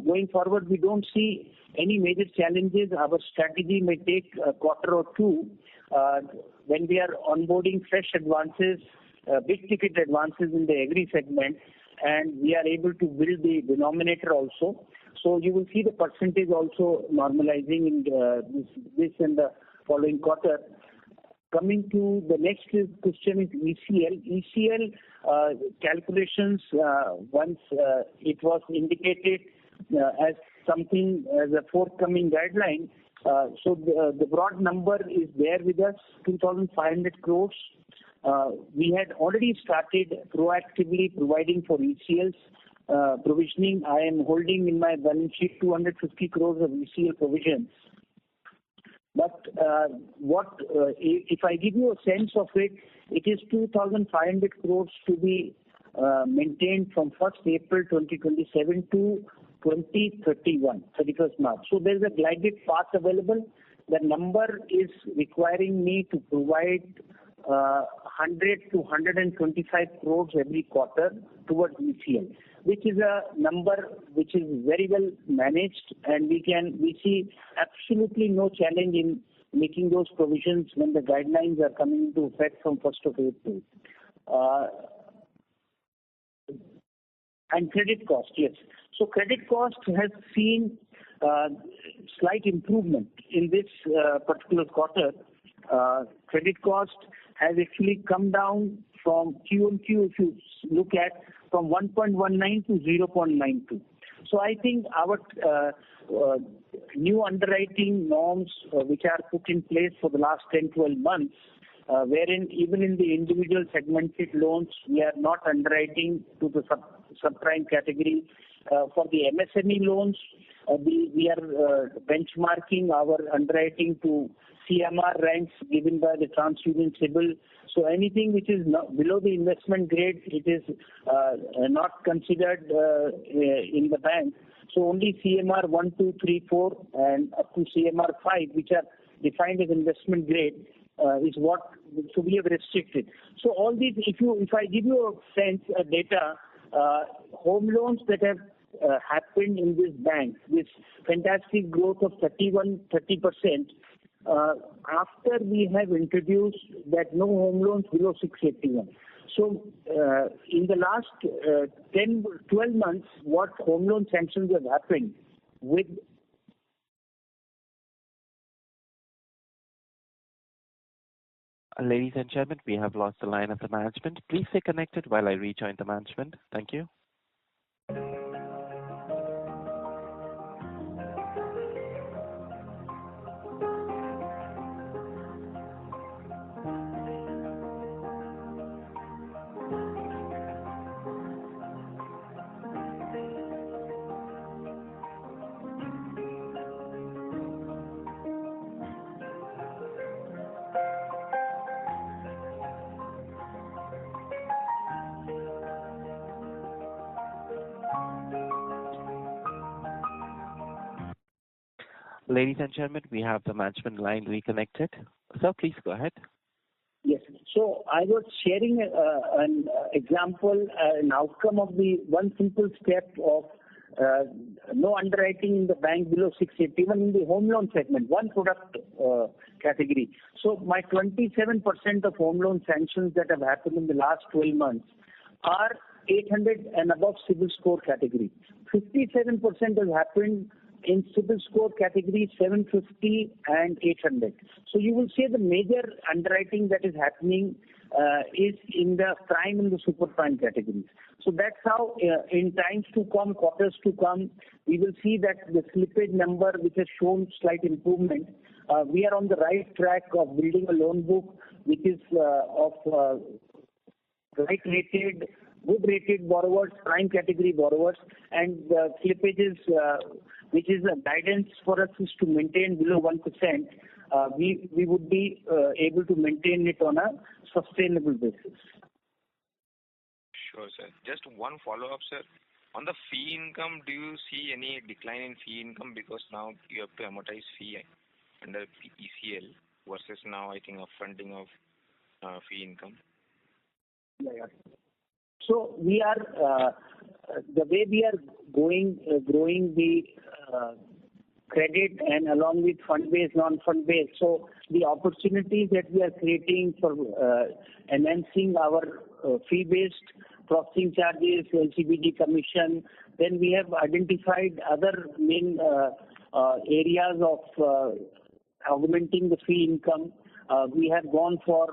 Speaker 2: going forward, we don't see any major challenges. Our strategy may take a quarter or two when we are onboarding fresh advances, big ticket advances in the agri segment, and we are able to build the denominator also. So you will see the percentage also normalizing in this and the following quarter. Coming to the next question is ECL. ECL calculations, once it was indicated as something as a forthcoming guideline, so the broad number is there with us, 2,500 crores. We had already started proactively providing for ECLs provisioning. I am holding in my balance sheet 250 crores of ECL provisions. But if I give you a sense of it, it is 2,500 crores to be maintained from 1st April 2027 to 2031, 31st March. So there is a glided path available. The number is requiring me to provide 100 to 125 crores every quarter towards ECL, which is a number which is very well managed, and we see absolutely no challenge in making those provisions when the guidelines are coming into effect from 1st of April. And credit cost, yes. So credit cost has seen slight improvement in this particular quarter. Credit cost has actually come down from Q on Q, if you look at, from 1.19 to 0.92. So I think our new underwriting norms, which are put in place for the last 10-12 months, wherein even in the individual segmented loans, we are not underwriting to the subprime category. For the MSME loans, we are benchmarking our underwriting to CMR ranks given by the TransUnion CIBIL. So anything which is below the investment grade, it is not considered in the bank. So only CMR 1, 2, 3, 4 and up to CMR 5, which are defined as investment grade, is what so we have restricted. So all these, if I give you a sense, data, home loans that have happened in this bank, this fantastic growth of 30%, after we have introduced that no home loans below 681. So in the last 12 months, what home loan sanctions have happened with
Speaker 1: Ladies and gentlemen, we have lost the line of the management. Please stay connected while I rejoin the management. Thank you. Ladies and gentlemen, we have the management line reconnected. Sir, please go ahead.
Speaker 2: Yes. So I was sharing an example, an outcome of the one simple step of no underwriting in the bank below 680, even in the home loan segment, one product category. So my 27% of home loan sanctions that have happened in the last 12 months are 800 and above CIBIL score category. 57% has happened in CIBIL score category 750 and 800. So you will see the major underwriting that is happening is in the prime and the super prime categories. So that's how in times to come, quarters to come, we will see that the slippage number which has shown slight improvement, we are on the right track of building a loan book which is of right rated, good rated borrowers, prime category borrowers, and slippages which is a guidance for us is to maintain below 1%. We would be able to maintain it on a sustainable basis.
Speaker 6: Sure, sir. Just one follow-up, sir. On the fee income, do you see any decline in fee income because now you have to amortize fee under ECL versus now I think upfronting of fee income?
Speaker 2: Yeah. So we are the way we are growing the credit and along with fund-based, non-fund-based. So the opportunities that we are creating for enhancing our fee-based processing charges, LCBD commission. Then we have identified other main areas of augmenting the fee income. We have gone for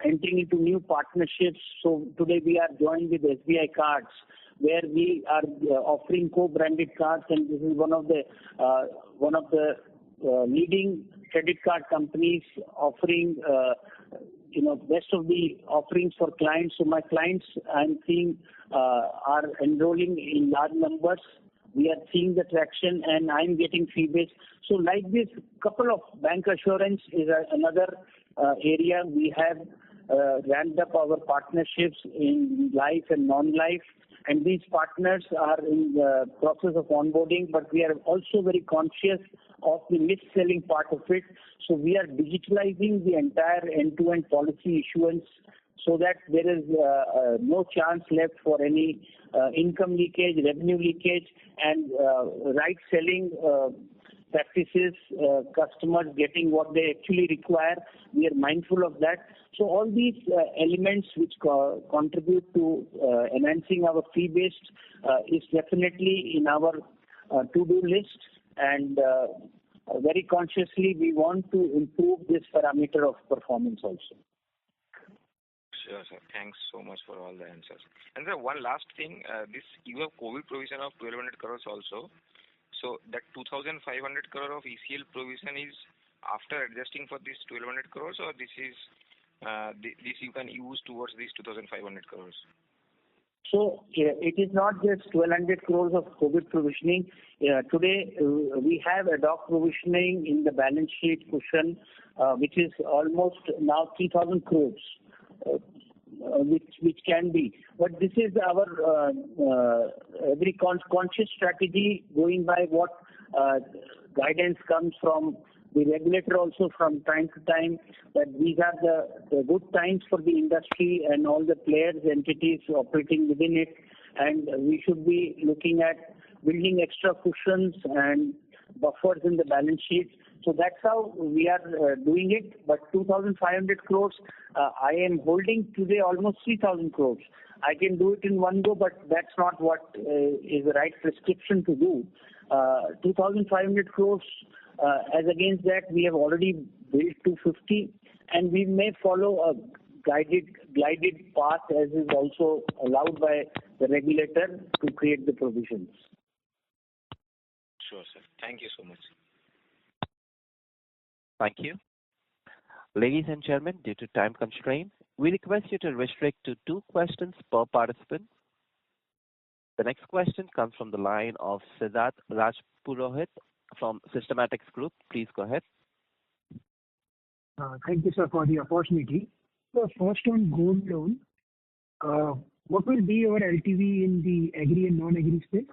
Speaker 2: entering into new partnerships. So today we are joined with SBI Cards, where we are offering co-branded cards, and this is one of the leading credit card companies offering best of the offerings for clients. So my clients, I'm seeing, are enrolling in large numbers. We are seeing the traction, and I'm getting fee-based. So like this, couple of bank assurance is another area. We have ramped up our partnerships in life and non-life, and these partners are in the process of onboarding, but we are also very conscious of the mis-selling part of it. So we are digitalizing the entire end-to-end policy issuance so that there is no chance left for any income leakage, revenue leakage, and right selling practices, customers getting what they actually require. We are mindful of that. So all these elements which contribute to enhancing our fee-based is definitely in our to-do list, and very consciously we want to improve this parameter of performance also.
Speaker 6: Sure, sir. Thanks so much for all the answers. And sir, one last thing, you have COVID provision of 1,200 crores also. So that 2,500 crore of ECL provision is after adjusting for this 1,200 crores, or this is this you can use towards these 2,500 crores?
Speaker 2: So it is not just 1,200 crores of COVID provisioning. Today we have ad hoc provisioning in the balance sheet cushion, which is almost now 3,000 crores. Which can be, but this is our very conscious strategy, going by what guidance comes from the regulator also from time to time, that these are the good times for the industry and all the players, entities operating within it, and we should be looking at building extra cushions and buffers in the balance sheet. So that's how we are doing it. But 2,500 crores, I am holding today almost 3,000 crores. I can do it in one go, but that's not what is the right prescription to do. 2,500 crores As against that, we have already built 250, and we may follow a glided path as is also allowed by the regulator to create the provisions.
Speaker 6: Sure, sir. Thank you so much.
Speaker 1: Thank you. Ladies and gentlemen, due to time constraint, we request you to restrict to 2 questions per participant. The next question comes from the line of Siddharth Rajpurohit from Systematics Group. Please go ahead.
Speaker 7: Thank you, sir, for the opportunity. So first on gold loan, what will be your LTV in the agri and non-agri space?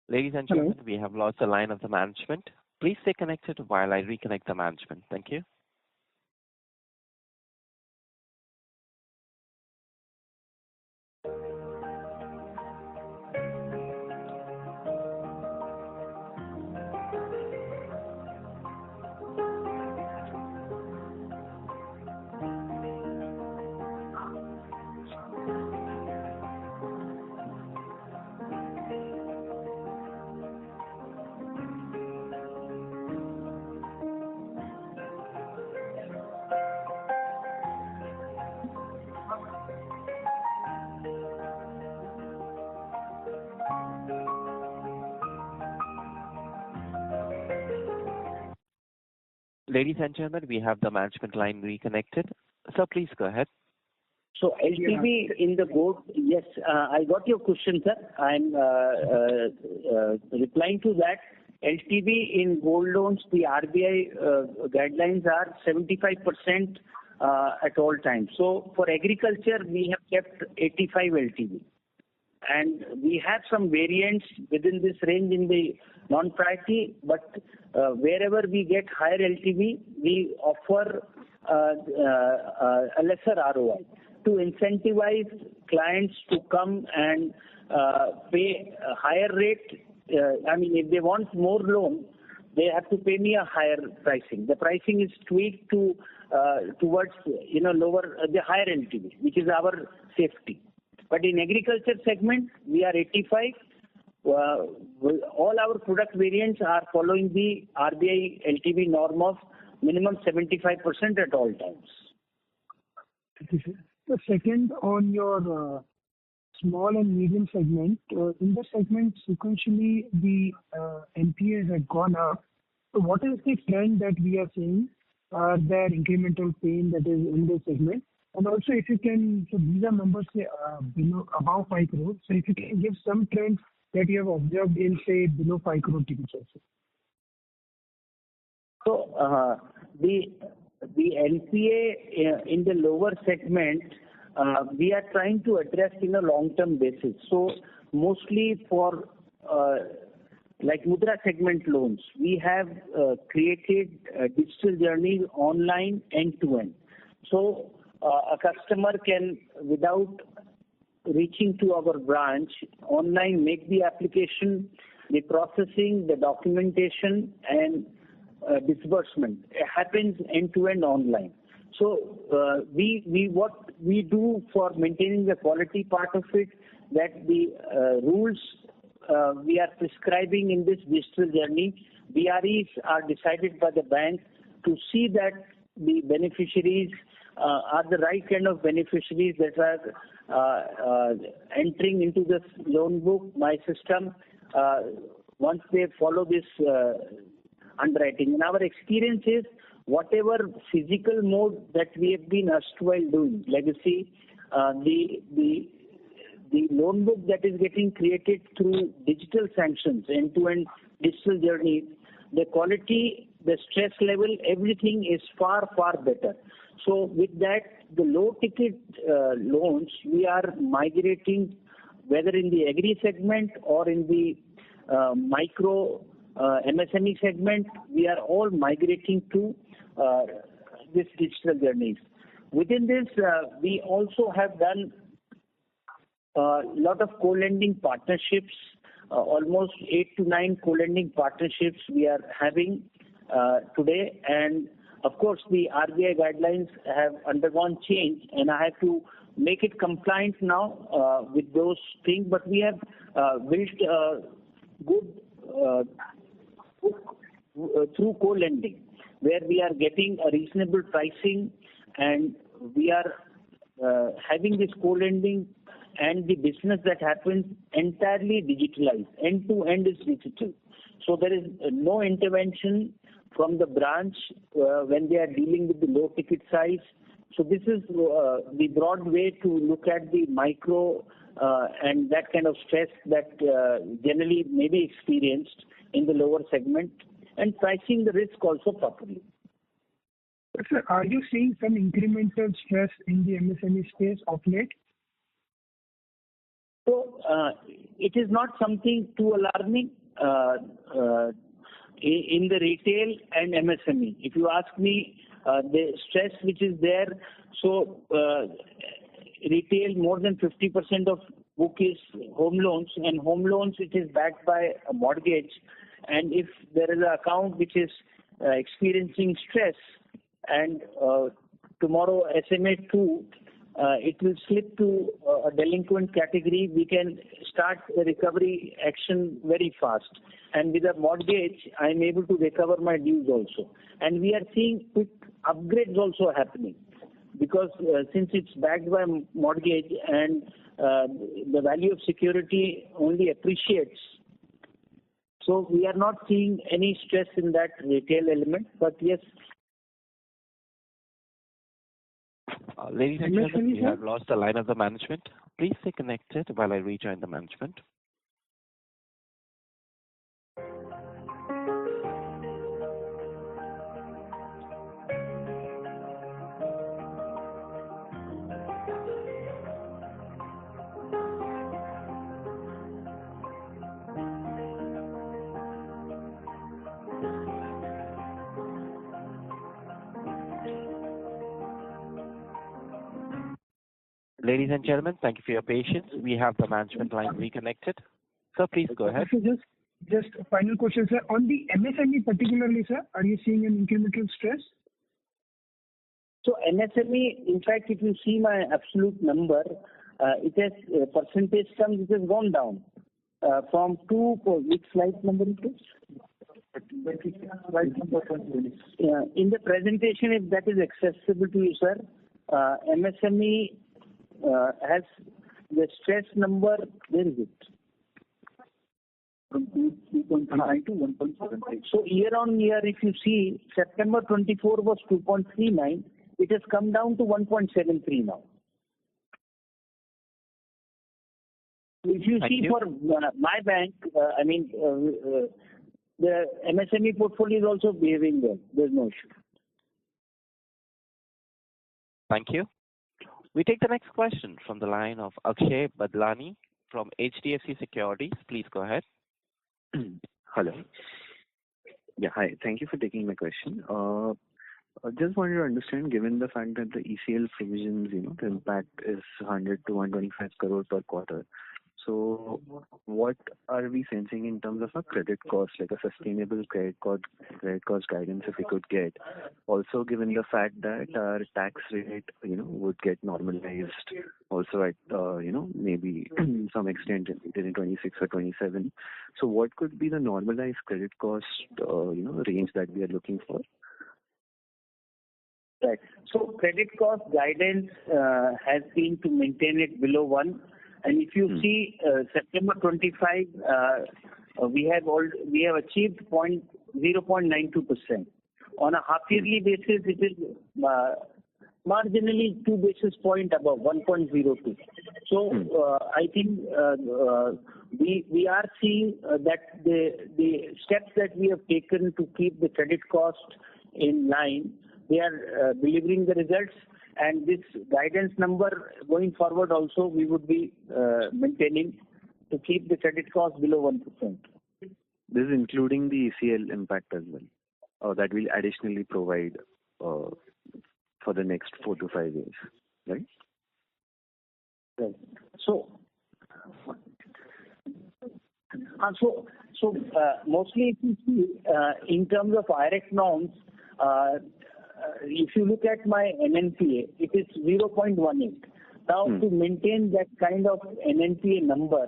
Speaker 1: Ladies and gentlemen, we have lost the line of the management. Please stay connected while I reconnect the management. Thank you. Ladies and gentlemen, we have the management line reconnected. So please go ahead.
Speaker 2: So LTV in the gold, yes, I got your question, sir. I'm replying to that. LTV in gold loans, the RBI guidelines are 75% at all times. So for agriculture, we have kept 85 LTV. And we have some variants within this range in the non-priority, but wherever we get higher LTV, we offer a lesser ROI to incentivize clients to come and pay a higher rate. If they want more loan, they have to pay me a higher pricing. The pricing is tweaked to towards lower the higher LTV, which is our safety. But in agriculture segment, we are 85. All our product variants are following the RBI LTV norm of minimum 75% at all times.
Speaker 7: Thank you, sir. The second, on your small and medium segment, in the segment sequentially the NPAs have gone up. So what is the trend that we are seeing? Are there incremental pain that is in this segment? And also, if you can, so these are numbers above 5 crores. So if you can give some trends that you have observed in, say, below 5 crore tickets also.
Speaker 2: So the NPA in the lower segment, we are trying to address in a long-term basis. So mostly for like Mudra segment loans, we have created digital journeys online end-to-end. So a customer can, without reaching to our branch, online make the application, the processing, the documentation, and disbursement. It happens end-to-end online. So what we do for maintaining the quality part of it, that the rules we are prescribing in this digital journey, BREs are decided by the bank to see that the beneficiaries are the right kind of beneficiaries that are entering into this loan book, my system, once they follow this underwriting. And our experience is whatever physical mode that we have been erstwhile doing, legacy, the loan book that is getting created through digital sanctions, end-to-end digital journey, the quality, the stress level, everything is far, far better. So with that, the low-ticket loans, we are migrating, whether in the agri segment or in the micro MSME segment, we are all migrating to this digital journeys. Within this, we also have done a lot of co-lending partnerships, almost 8 to 9 co-lending partnerships we are having today. And of course, the RBI guidelines have undergone change, and I have to make it compliant now with those things. But we have built a good book through co-lending, where we are getting a reasonable pricing, and we are having this co-lending and the business that happens entirely digitalized. End to end is digital. So there is no intervention from the branch when they are dealing with the low ticket size. So this is the broad way to look at the micro and that kind of stress that generally may be experienced in the lower segment, and pricing the risk also properly.
Speaker 7: But sir, are you seeing some incremental stress in the MSME space of late?
Speaker 2: So it is not something too alarming in the retail and MSME. If you ask me, the stress which is there, so retail more than 50% of book is home loans, and home loans it is backed by a mortgage. And if there is an account which is experiencing stress, and tomorrow SMA2, it will slip to a delinquent category, we can start the recovery action very fast. And with a mortgage, I am able to recover my dues also. And we are seeing quick upgrades also happening, because since it's backed by mortgage and the value of security only appreciates. So we are not seeing any stress in that retail element, but yes.
Speaker 1: Ladies and gentlemen, we have lost the line of the management. Please stay connected while I rejoin the management. Ladies and gentlemen, thank you for your patience. We have the management line reconnected. Sir, please go ahead.
Speaker 7: So just a final question, sir. On the MSME particularly, sir, are you seeing an incremental stress?
Speaker 2: So MSME, in fact, if you see my absolute number, it has percentage terms, it has gone down from 2, which slide number it is? Slide number 20. In the presentation, if that is accessible to you, sir, MSME has the stress number, where is it? From 2.39 to 1.78. So year on year, if you see, September 24 was 2.39. It has come down to 1.73 now. If you see for my bank, the MSME portfolio is also behaving well. There's no issue.
Speaker 1: Thank you. We take the next question from the line of Akshay Badlani from HDFC Securities. Please go ahead.
Speaker 8: Hello. Yeah, hi. Thank you for taking my question. I just wanted to understand, given the fact that the ECL provisions, the impact is 100 to 125 crore per quarter. So what are we sensing in terms of a credit cost, like a sustainable credit cost guidance if we could get? Also, given the fact that our tax rate, would get normalized also at, maybe some extent in 26 or 27. So what could be the normalized credit cost, range that we are looking for?
Speaker 2: Right. So credit cost guidance has been to maintain it below 1. And if you see September 25, we have achieved 0.92%. On a half-yearly basis, it is marginally 2 basis points above 1.02. So I think we are seeing that the steps that we have taken to keep the credit cost in line, they are delivering the results. And this guidance number going forward also we would be maintaining to keep the credit cost below 1%.
Speaker 8: This is including the ECL impact as well, that will additionally provide for the next 4 to 5 years, right?
Speaker 2: Right. So mostly if you see in terms of IRAC norms, if you look at my NNPA, it is 0.18. Now, to maintain that kind of NNPA number,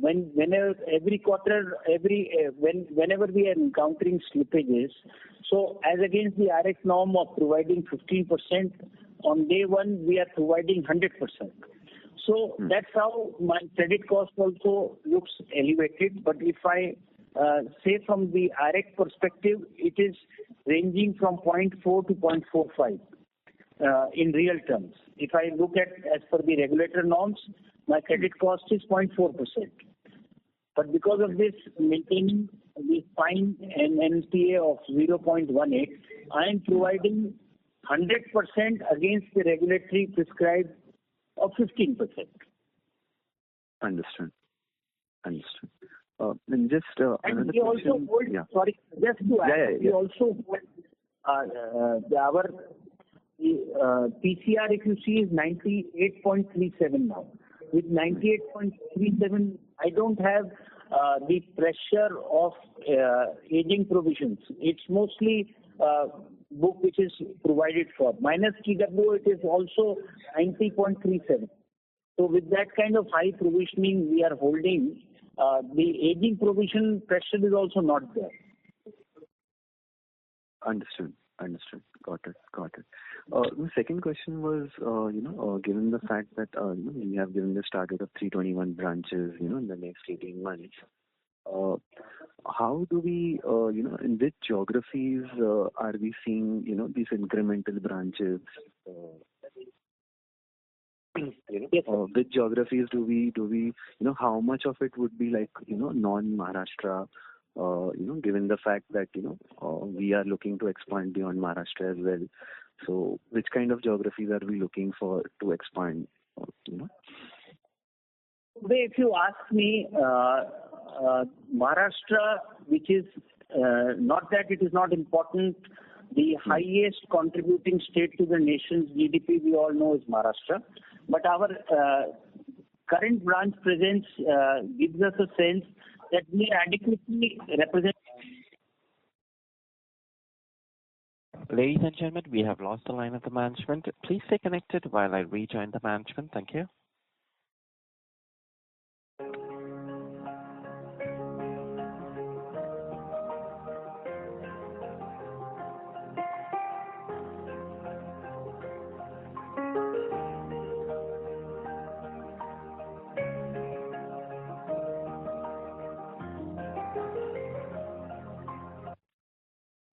Speaker 2: whenever every quarter, whenever we are encountering slippages, so as against the RX norm of providing 15%, on day one we are providing 100%. So that's how my credit cost also looks elevated. But if I say from the RX perspective, it is ranging from 0.4 to 0.45 in real terms. If I look at as per the regulator norms, my credit cost is 0.4%. But because of this maintaining the fine and NPA of 0.18, I am providing 100% against the regulatory prescribed of 15%.
Speaker 8: Understood. And just
Speaker 2: And
Speaker 8: another
Speaker 2: we also
Speaker 8: question.
Speaker 2: hold,
Speaker 8: Yeah.
Speaker 2: sorry, just to add, we also hold our PCR, if you see, is 98.37 now. With 98.37, I don't have the pressure of aging provisions. It's mostly book which is provided for. Minus TWO, it is also 90.37. So with that kind of high provisioning we are holding, the aging provision pressure is also not there.
Speaker 8: Understood. Got it. The second question was, given the fact that we have given the target of 321 branches, in the next 18 months, how do we, in which geographies are we seeing, these incremental branches? Which geographies do we, how much of it would be like, non-Maharashtra? Given the fact that, we are looking to expand beyond Maharashtra as well. So which kind of geographies are we looking for to expand,
Speaker 2: Today, if you ask me, Maharashtra, which is not that it is not important, the highest contributing state to the nation's GDP, we all know, is Maharashtra. But our current branch presence gives us a sense that we are adequately represented.
Speaker 1: Ladies and gentlemen, we have lost the line of the management. Please stay connected while I rejoin the management. Thank you.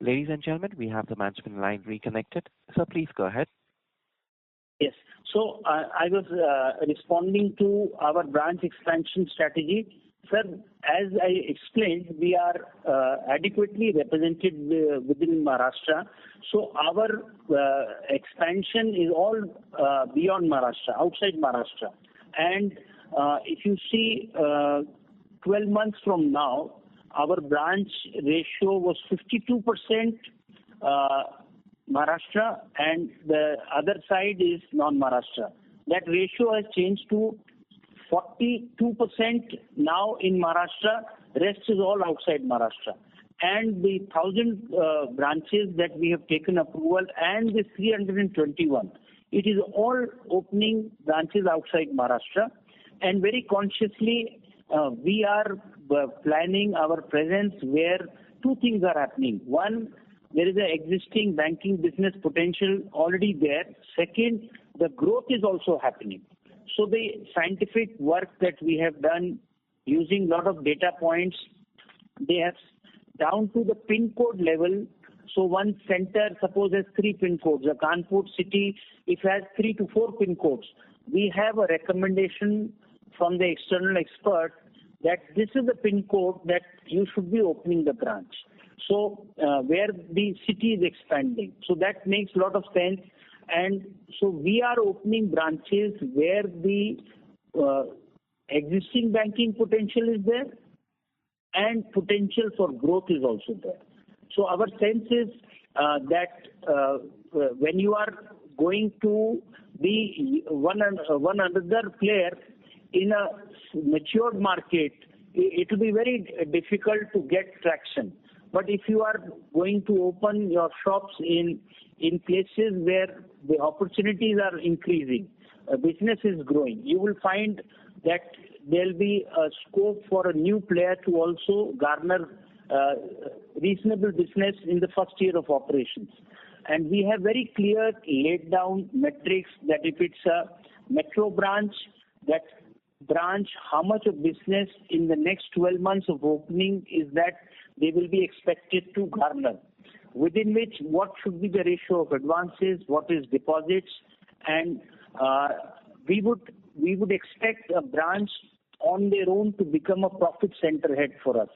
Speaker 1: Ladies and gentlemen, we have the management line reconnected. So please go ahead.
Speaker 2: Yes. So I was responding to our branch expansion strategy. Sir, as I explained, we are adequately represented within Maharashtra. So our expansion is all beyond Maharashtra, outside Maharashtra. And if you see 12 months from now, our branch ratio was 52% Maharashtra and the other side is non-Maharashtra. That ratio has changed to 42% now in Maharashtra, rest is all outside Maharashtra. And the 1,000 branches that we have taken approval and the 321, it is all opening branches outside Maharashtra. And very consciously, we are planning our presence where two things are happening. One, there is an existing banking business potential already there. Second, the growth is also happening. So the scientific work that we have done using a lot of data points, they have down to the pin code level. So one center, suppose has 3 pin codes. A Kanpur city, if it has 3 to 4 pin codes, we have a recommendation from the external expert that this is the pin code that you should be opening the branch. So where the city is expanding. So that makes a lot of sense. And so we are opening branches where the existing banking potential is there and potential for growth is also there. So our sense is that when you are going to be one another player in a matured market, it will be very difficult to get traction. But if you are going to open your shops in places where the opportunities are increasing. Business is growing. You will find that there'll be a scope for a new player to also garner reasonable business in the first year of operations. And we have very clear laid down metrics that if it's a metro branch, that branch, how much of business in the next 12 months of opening is that they will be expected to garner, within which what should be the ratio of advances, what is deposits, and we would expect a branch on their own to become a profit center head for us.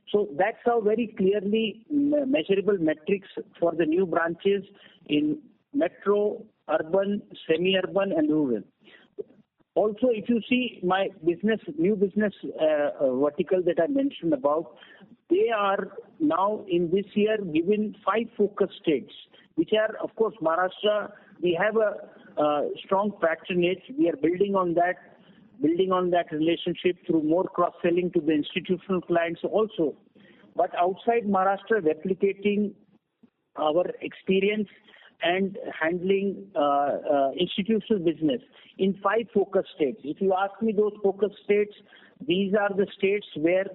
Speaker 2: So that's how very clearly measurable metrics for the new branches in metro, urban, semi-urban, and rural. Also, if you see my new business vertical that I mentioned about, they are now in this year given 5 focus states, which are, of course, Maharashtra. We have a strong patronage. We are building on that relationship through more cross-selling to the institutional clients also. But outside Maharashtra, replicating our experience and handling institutional business in 5 focus states. If you ask me those focus states, these are the states where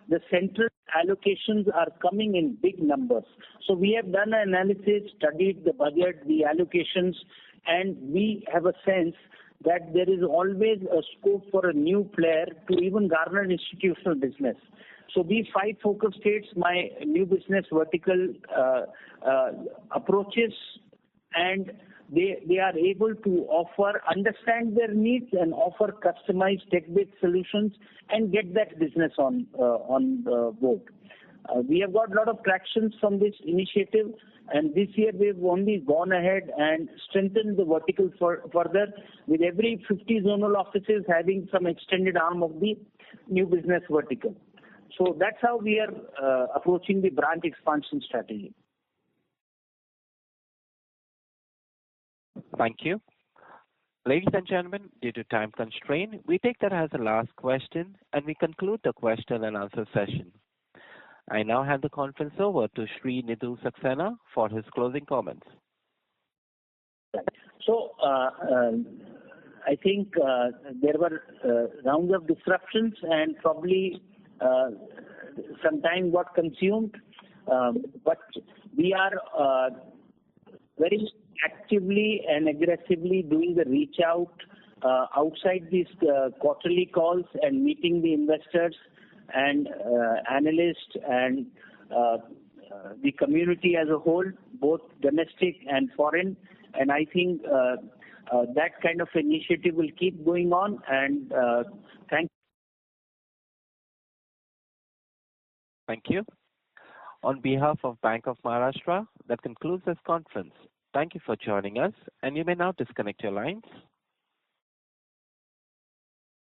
Speaker 2: the central allocations are coming in big numbers. So we have done an analysis, studied the budget, the allocations, and we have a sense that there is always a scope for a new player to even garner institutional business. So these 5 focus states, my new business vertical approaches, and they are able to understand their needs and offer customized tech-based solutions and get that business on board. We have got a lot of traction from this initiative, and this year we have only gone ahead and strengthened the vertical further, with every 50 zonal offices having some extended arm of the new business vertical. So that's how we are approaching the branch expansion strategy.
Speaker 1: Thank you. Ladies and gentlemen, due to time constraint, we take that as the last question and we conclude the question and answer session. I now hand the conference over to Sri Nidhu Saxena for his closing comments.
Speaker 2: So I think there were rounds of disruptions and probably some time got consumed, but we are very actively and aggressively doing the reach out outside these quarterly calls and meeting the investors and analysts and the community as a whole, both domestic and foreign. And I think that kind of initiative will keep going on. And
Speaker 1: Thank you. On behalf of Bank of Maharashtra, that concludes this conference. Thank you for joining us, and you may now disconnect your lines.